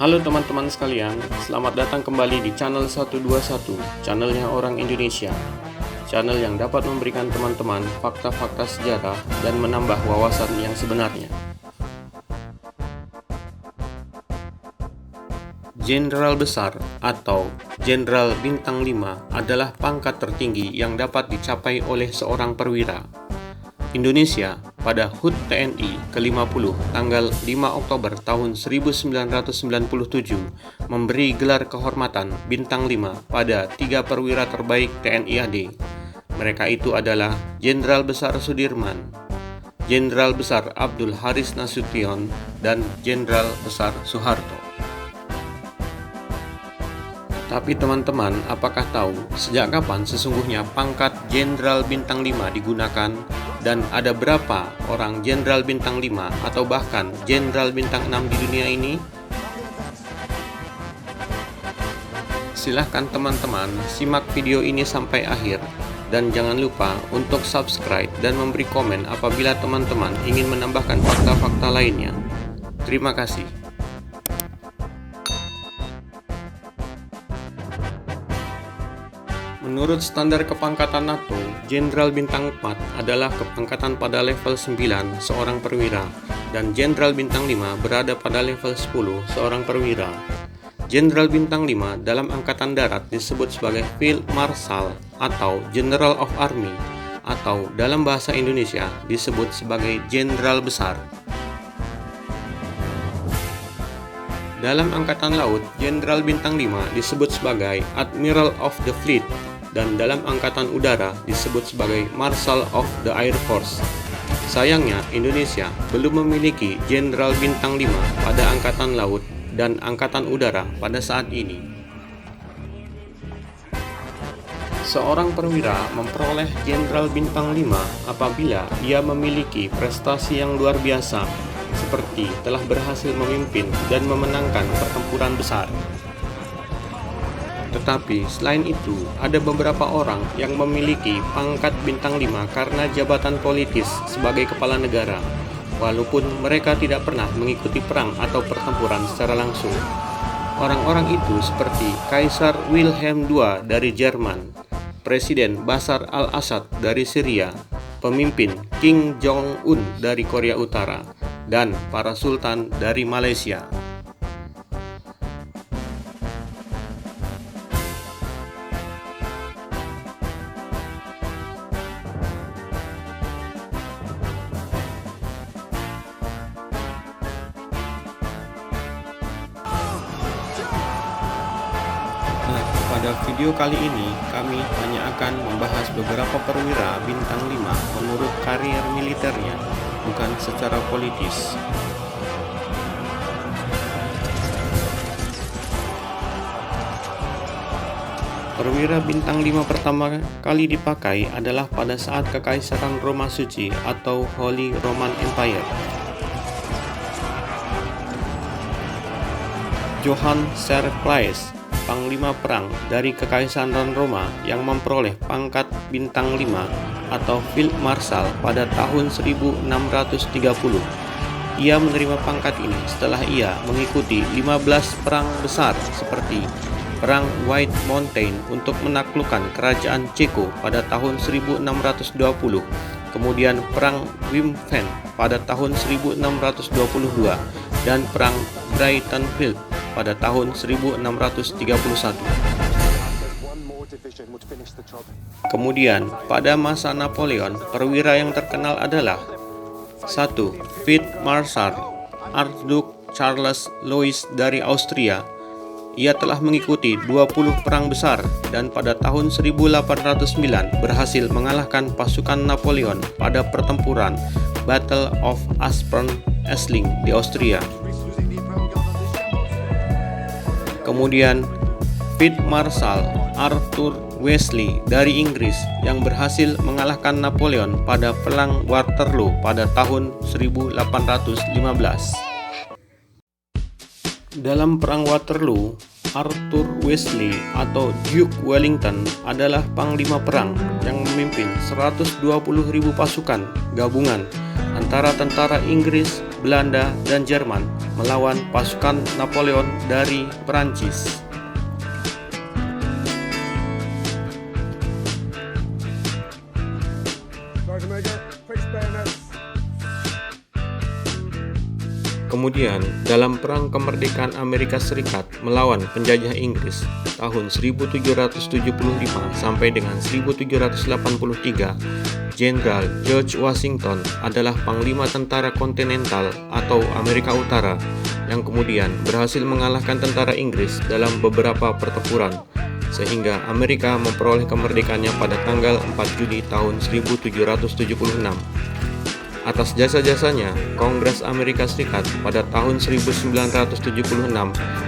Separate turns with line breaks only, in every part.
Halo teman-teman sekalian, selamat datang kembali di channel 121, channelnya orang Indonesia. Channel yang dapat memberikan teman-teman fakta-fakta sejarah dan menambah wawasan yang sebenarnya. Jenderal Besar atau Jenderal Bintang 5 adalah pangkat tertinggi yang dapat dicapai oleh seorang perwira. Indonesia pada HUT TNI ke-50 tanggal 5 Oktober tahun 1997 memberi gelar kehormatan Bintang 5 pada 3 perwira terbaik TNI AD. Mereka itu adalah Jenderal Besar Sudirman, Jenderal Besar Abdul Haris Nasution, dan Jenderal Besar Soeharto. Tapi teman-teman, apakah tahu sejak kapan sesungguhnya pangkat Jenderal Bintang 5 digunakan dan ada berapa orang Jenderal Bintang 5 atau bahkan Jenderal Bintang 6 di dunia ini? Silahkan teman-teman simak video ini sampai akhir dan jangan lupa untuk subscribe dan memberi komen apabila teman-teman ingin menambahkan fakta-fakta lainnya. Terima kasih. Menurut standar kepangkatan NATO, Jenderal Bintang 4 adalah kepangkatan pada level 9 seorang perwira dan Jenderal Bintang 5 berada pada level 10 seorang perwira. Jenderal Bintang 5 dalam Angkatan Darat disebut sebagai Field Marshal atau General of Army atau dalam bahasa Indonesia disebut sebagai Jenderal Besar. Dalam Angkatan Laut, Jenderal Bintang 5 disebut sebagai Admiral of the Fleet dan dalam Angkatan Udara disebut sebagai Marshal of the Air Force. Sayangnya, Indonesia belum memiliki Jenderal Bintang 5 pada Angkatan Laut dan Angkatan Udara pada saat ini. Seorang perwira memperoleh Jenderal Bintang 5 apabila ia memiliki prestasi yang luar biasa, seperti telah berhasil memimpin dan memenangkan pertempuran besar. Tetapi selain itu, ada beberapa orang yang memiliki pangkat Bintang 5 karena jabatan politis sebagai kepala negara, walaupun mereka tidak pernah mengikuti perang atau pertempuran secara langsung. Orang-orang itu seperti Kaisar Wilhelm II dari Jerman, Presiden Bashar al-Assad dari Syria, pemimpin Kim Jong-un dari Korea Utara, dan para sultan dari Malaysia. Pada video kali ini, kami hanya akan membahas beberapa perwira Bintang 5 menurut karier militernya, bukan secara politis. Perwira Bintang 5 pertama kali dipakai adalah pada saat Kekaisaran Roma Suci atau Holy Roman Empire. Johann Serclaes, Panglima Perang dari Kekaisaran Roma yang memperoleh pangkat Bintang 5 atau Field Marshal pada tahun 1630. Ia menerima pangkat ini setelah ia mengikuti 15 perang besar seperti Perang White Mountain untuk menaklukkan Kerajaan Ceko pada tahun 1620, kemudian Perang Wimpfen pada tahun 1622, dan Perang Brighton Field pada tahun 1631. Kemudian, pada masa Napoleon, perwira yang terkenal adalah 1. Field Marshal Archduke Charles Louis dari Austria. Ia telah mengikuti 20 perang besar dan pada tahun 1809 berhasil mengalahkan pasukan Napoleon pada pertempuran Battle of Aspern-Essling di Austria. Kemudian Field Marshal Arthur Wellesley dari Inggris yang berhasil mengalahkan Napoleon pada Perang Waterloo pada tahun 1815. Dalam Perang Waterloo, Arthur Wellesley atau Duke Wellington adalah panglima perang yang memimpin 120.000 pasukan gabungan antara tentara Inggris, Belanda, dan Jerman melawan pasukan Napoleon dari Perancis. Kemudian, dalam Perang Kemerdekaan Amerika Serikat melawan penjajah Inggris tahun 1775 sampai dengan 1783, Jenderal George Washington adalah Panglima Tentara Kontinental atau Amerika Utara yang kemudian berhasil mengalahkan tentara Inggris dalam beberapa pertempuran, sehingga Amerika memperoleh kemerdekaannya pada tanggal 4 Juni tahun 1776. Atas jasa-jasanya, Kongres Amerika Serikat pada tahun 1976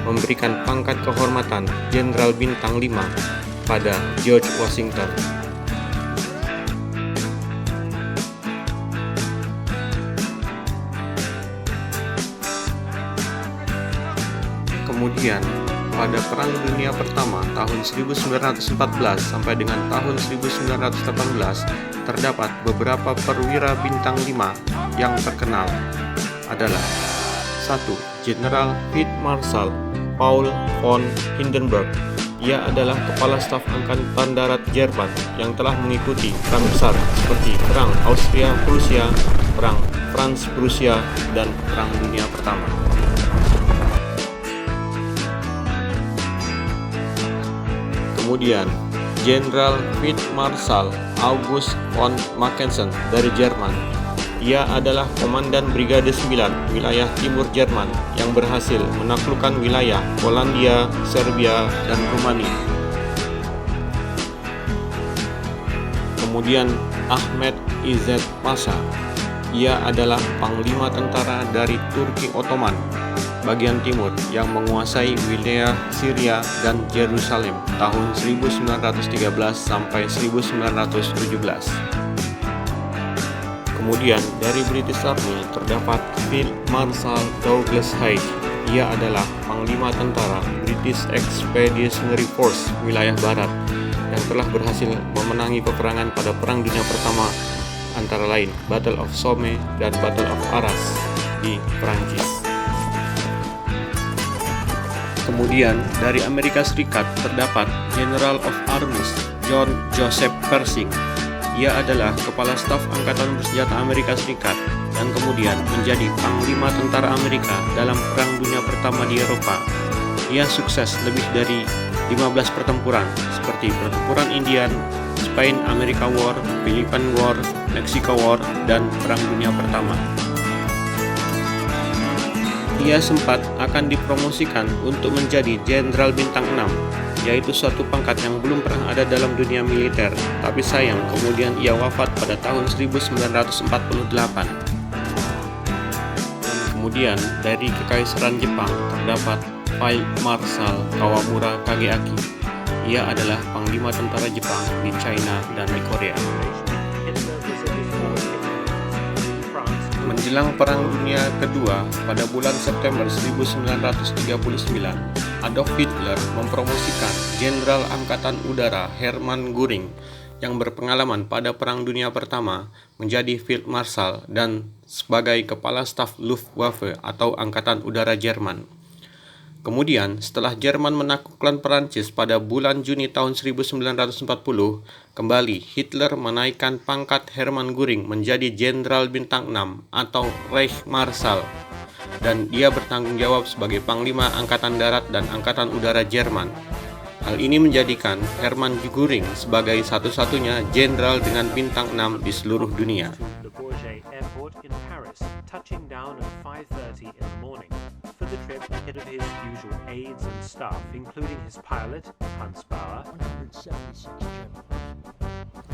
memberikan pangkat kehormatan Jenderal Bintang 5 pada George Washington. Kemudian, pada Perang Dunia Pertama tahun 1914 sampai dengan tahun 1918 terdapat beberapa perwira bintang 5 yang terkenal adalah 1. Jenderal Field Marshal Paul von Hindenburg. Ia adalah Kepala Staf Angkatan Darat Jerman yang telah mengikuti perang besar seperti Perang Austria-Prusia, Perang Frans-Prusia, dan Perang Dunia Pertama. Kemudian, Jenderal Field Marshal August von Mackensen dari Jerman. Ia adalah Komandan Brigade 9 wilayah timur Jerman yang berhasil menaklukkan wilayah Polandia, Serbia, dan Rumania. Kemudian, Ahmet İzzet Pasha. Ia adalah Panglima Tentara dari Turki Ottoman bagian timur yang menguasai wilayah Syria dan Yerusalem tahun 1913 sampai 1917. Kemudian dari British Army terdapat Field Marshal Douglas Haig. Ia adalah Panglima Tentara British Expeditionary Force wilayah barat yang telah berhasil memenangi peperangan pada Perang Dunia Pertama, antara lain Battle of Somme dan Battle of Arras di Perancis. Kemudian dari Amerika Serikat terdapat General of Armies John Joseph Pershing. Ia adalah Kepala Staf Angkatan Bersenjata Amerika Serikat dan kemudian menjadi Panglima Tentara Amerika dalam Perang Dunia Pertama di Eropa. Ia sukses lebih dari 15 pertempuran seperti Pertempuran Indian, Spain-America War, Philippine War, Mexico War, dan Perang Dunia Pertama. Ia sempat akan dipromosikan untuk menjadi Jenderal Bintang 6, yaitu suatu pangkat yang belum pernah ada dalam dunia militer, tapi sayang kemudian ia wafat pada tahun 1948. Kemudian dari Kekaisaran Jepang terdapat Field Marshal Kawamura Kageaki. Ia adalah Panglima Tentara Jepang di China dan di Korea. Menjelang Perang Dunia Kedua pada bulan September 1939, Adolf Hitler mempromosikan Jenderal Angkatan Udara Hermann Göring yang berpengalaman pada Perang Dunia Pertama menjadi Field Marshal dan sebagai Kepala Staf Luftwaffe atau Angkatan Udara Jerman. Kemudian, setelah Jerman menaklukkan Perancis pada bulan Juni tahun 1940, kembali Hitler menaikkan pangkat Hermann Göring menjadi Jenderal Bintang 6 atau Reichsmarschall, dan dia bertanggung jawab sebagai Panglima Angkatan Darat dan Angkatan Udara Jerman. Hal ini menjadikan Hermann Göring sebagai satu-satunya jenderal dengan bintang 6 di seluruh dunia. Touching down at 5:30 in the morning for the trip ahead of his usual aides and staff, including his pilot, Hans Bauer.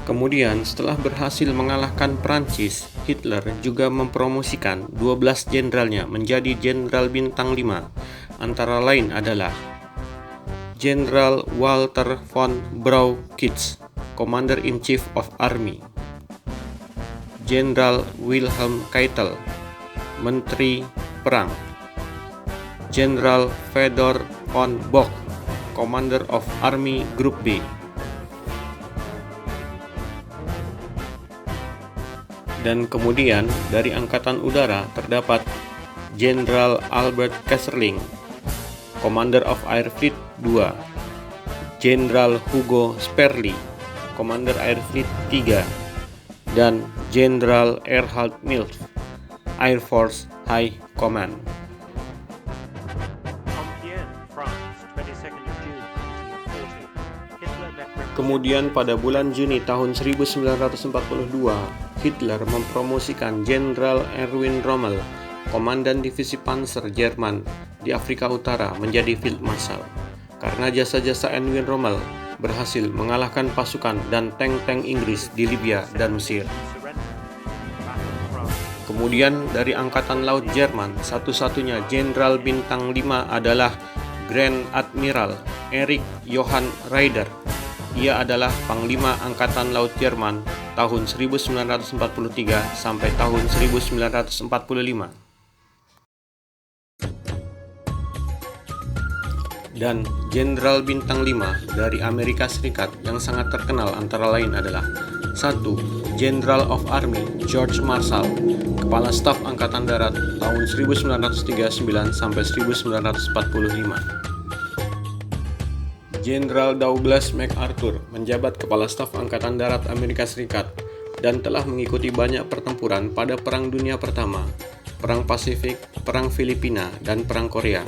Kemudian, setelah berhasil mengalahkan Prancis, Hitler juga mempromosikan 12 jenderalnya menjadi Jenderal Bintang 5. Antara lain adalah Jenderal Walter von Brauchitsch, Commander-in-Chief of Army; Jenderal Wilhelm Keitel, Menteri Perang; Jenderal Fedor von Bock, Commander of Army Group B; Dan kemudian dari Angkatan Udara terdapat Jenderal Albert Kesselring, Commander of Air Fleet 2, Jenderal Hugo Sperling, Commander Air Fleet 3, dan Jenderal Erhard Milch, Air Force High Command. Kemudian pada bulan Juni tahun 1942, Hitler mempromosikan Jenderal Erwin Rommel, Komandan Divisi Panzer Jerman di Afrika Utara, menjadi Field Marshal. Karena jasa-jasa Erwin Rommel berhasil mengalahkan pasukan dan tank-tank Inggris di Libya dan Mesir. Kemudian dari Angkatan Laut Jerman, satu-satunya Jenderal Bintang 5 adalah Grand Admiral Erich Johann Raeder. Ia adalah Panglima Angkatan Laut Jerman tahun 1943 sampai tahun 1945. Dan Jenderal Bintang 5 dari Amerika Serikat yang sangat terkenal antara lain adalah 1. General of Army George Marshall, Kepala Staf Angkatan Darat tahun 1939 sampai 1945. Jenderal Douglas MacArthur menjabat Kepala Staf Angkatan Darat Amerika Serikat dan telah mengikuti banyak pertempuran pada Perang Dunia Pertama, Perang Pasifik, Perang Filipina, dan Perang Korea.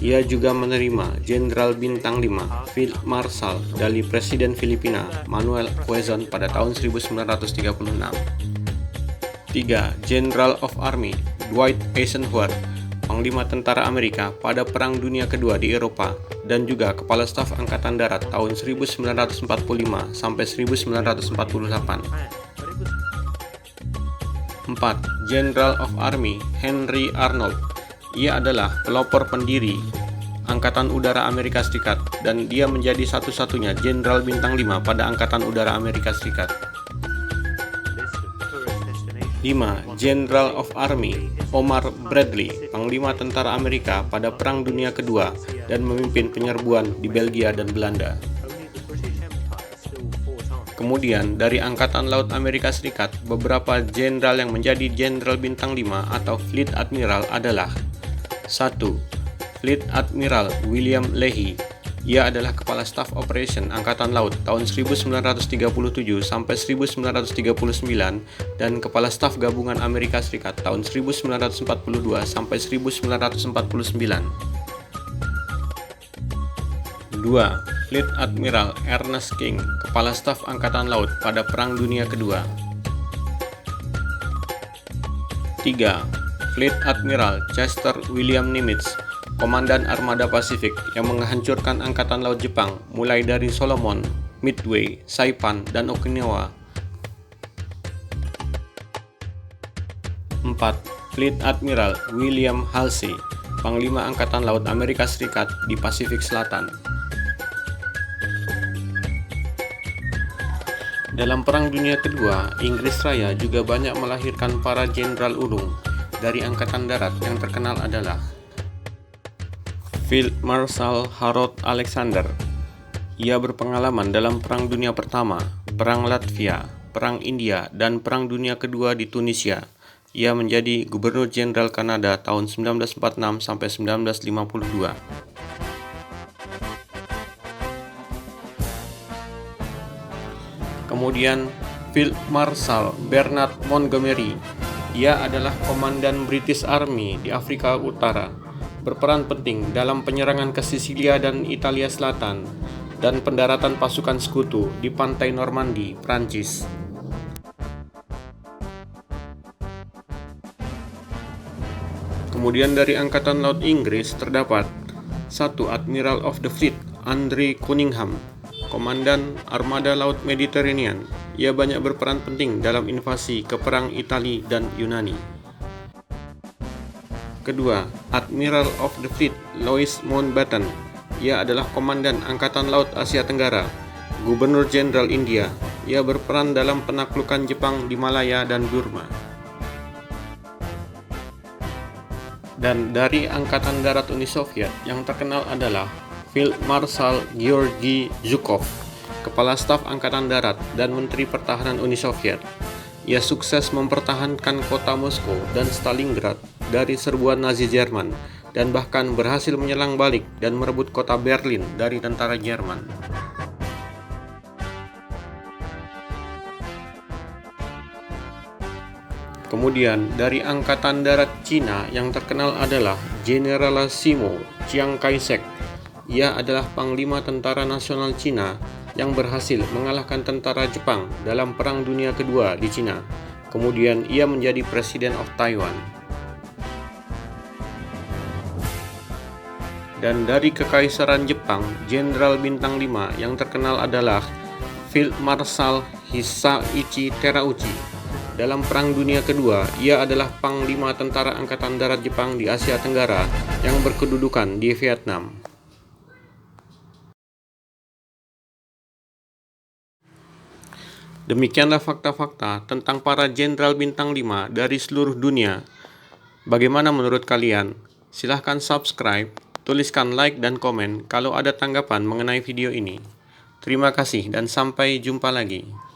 Ia juga menerima Jenderal Bintang 5 Field Marshal dari Presiden Filipina Manuel Quezon pada tahun 1936. 3. General of Army Dwight Eisenhower, Panglima Tentara Amerika pada Perang Dunia Kedua di Eropa dan juga Kepala Staf Angkatan Darat tahun 1945 sampai 1948. 4. General of Army Henry Arnold. Ia adalah pelopor pendiri Angkatan Udara Amerika Serikat dan dia menjadi satu-satunya Jenderal Bintang 5 pada Angkatan Udara Amerika Serikat. 5. General of Army Omar Bradley, Panglima Tentara Amerika pada Perang Dunia Kedua dan memimpin penyerbuan di Belgia dan Belanda. Kemudian dari Angkatan Laut Amerika Serikat, beberapa jenderal yang menjadi Jenderal Bintang 5 atau Fleet Admiral adalah 1. Fleet Admiral William Leahy. Ia adalah Kepala Staf Operation Angkatan Laut tahun 1937 sampai 1939 dan Kepala Staf Gabungan Amerika Serikat tahun 1942 sampai 1949. 2. Fleet Admiral Ernest King, Kepala Staf Angkatan Laut pada Perang Dunia Kedua. 3. Fleet Admiral Chester William Nimitz, Komandan Armada Pasifik yang menghancurkan Angkatan Laut Jepang mulai dari Solomon, Midway, Saipan, dan Okinawa. 4. Fleet Admiral William Halsey, Panglima Angkatan Laut Amerika Serikat di Pasifik Selatan. Dalam Perang Dunia Kedua, Inggris Raya juga banyak melahirkan para jenderal ulung. Dari Angkatan Darat yang terkenal adalah Field Marshal Harold Alexander. Ia berpengalaman dalam Perang Dunia Pertama, Perang Latvia, Perang India, dan Perang Dunia Kedua di Tunisia. Ia menjadi Gubernur Jenderal Kanada tahun 1946 sampai 1952. Kemudian Field Marshal Bernard Montgomery. Ia adalah Komandan British Army di Afrika Utara, berperan penting dalam penyerangan ke Sisilia dan Italia Selatan dan pendaratan pasukan sekutu di pantai Normandy, Prancis. Kemudian dari Angkatan Laut Inggris terdapat 1. Admiral of the Fleet Andre Cunningham, Komandan Armada Laut Mediterranean. Ia banyak berperan penting dalam invasi ke perang Italia dan Yunani. Kedua, Admiral of the Fleet Louis Mountbatten. Ia adalah Komandan Angkatan Laut Asia Tenggara, Gubernur Jenderal India. Ia berperan dalam penaklukan Jepang di Malaya dan Burma. Dan dari Angkatan Darat Uni Soviet yang terkenal adalah Field Marshal Georgy Zhukov, Kepala Staf Angkatan Darat dan Menteri Pertahanan Uni Soviet. Ia sukses mempertahankan kota Moskow dan Stalingrad dari serbuan Nazi Jerman dan bahkan berhasil menyelang balik dan merebut kota Berlin dari tentara Jerman. Kemudian dari Angkatan Darat Cina yang terkenal adalah Generalissimo Chiang Kai-shek. Ia adalah Panglima Tentara Nasional Cina yang berhasil mengalahkan tentara Jepang dalam Perang Dunia Kedua di Cina. Kemudian ia menjadi Presiden of Taiwan. Dan dari Kekaisaran Jepang, Jenderal Bintang 5 yang terkenal adalah Field Marshal Hisaichi Terauchi. Dalam Perang Dunia Kedua, ia adalah Panglima Tentara Angkatan Darat Jepang di Asia Tenggara yang berkedudukan di Vietnam. Demikianlah fakta-fakta tentang para Jenderal Bintang 5 dari seluruh dunia. Bagaimana menurut kalian? Silahkan subscribe, tuliskan like dan komen kalau ada tanggapan mengenai video ini. Terima kasih dan sampai jumpa lagi.